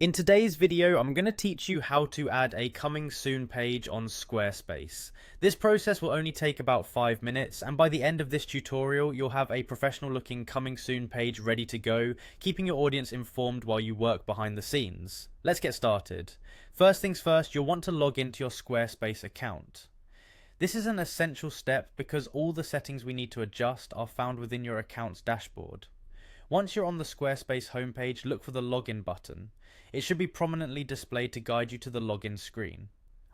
In today's video, I'm going to teach you how to add a coming soon page on Squarespace. This process will only take about 5 minutes, and by the end of this tutorial, you'll have a professional looking coming soon page ready to go, keeping your audience informed while you work behind the scenes. Let's get started. First things first, you'll want to log into your Squarespace account. This is an essential step because all the settings we need to adjust are found within your account's dashboard. Once you're on the Squarespace homepage, look for the login button. It should be prominently displayed to guide you to the login screen.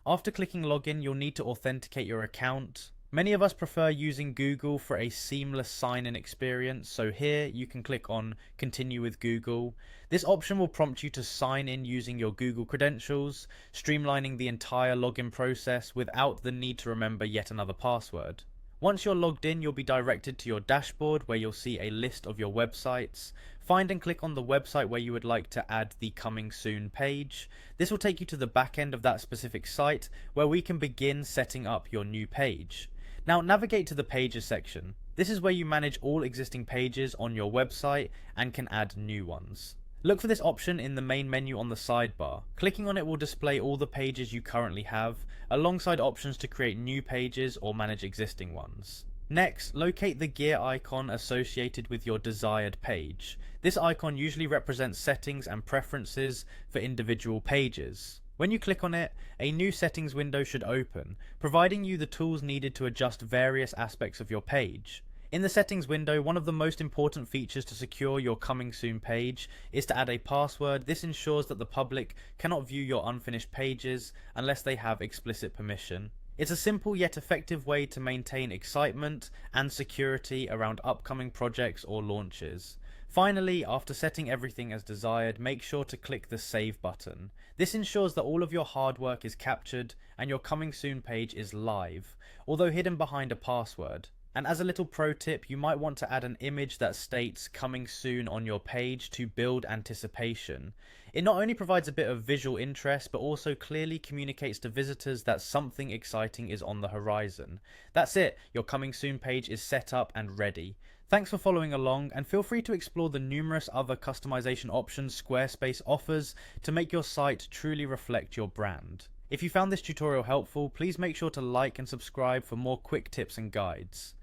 After clicking login, you'll need to authenticate your account. Many of us prefer using Google for a seamless sign-in experience, so here you can click on Continue with Google. This option will prompt you to sign in using your Google credentials, streamlining the entire login process without the need to remember yet another password. Once you're logged in, you'll be directed to your dashboard where you'll see a list of your websites. Find and click on the website where you would like to add the coming soon page. This will take you to the back end of that specific site where we can begin setting up your new page. Now navigate to the pages section. This is where you manage all existing pages on your website and can add new ones. Look for this option in the main menu on the sidebar. Clicking on it will display all the pages you currently have, alongside options to create new pages or manage existing ones. Next, locate the gear icon associated with your desired page. This icon usually represents settings and preferences for individual pages. When you click on it, a new settings window should open, providing you the tools needed to adjust various aspects of your page. In the settings window, one of the most important features to secure your coming soon page is to add a password. This ensures that the public cannot view your unfinished pages unless they have explicit permission. It's a simple yet effective way to maintain excitement and security around upcoming projects or launches. Finally, after setting everything as desired, make sure to click the Save button. This ensures that all of your hard work is captured and your coming soon page is live, although hidden behind a password. And as a little pro tip, you might want to add an image that states coming soon on your page to build anticipation. It not only provides a bit of visual interest, but also clearly communicates to visitors that something exciting is on the horizon. That's it, your coming soon page is set up and ready. Thanks for following along, and feel free to explore the numerous other customization options Squarespace offers to make your site truly reflect your brand. If you found this tutorial helpful, please make sure to like and subscribe for more quick tips and guides.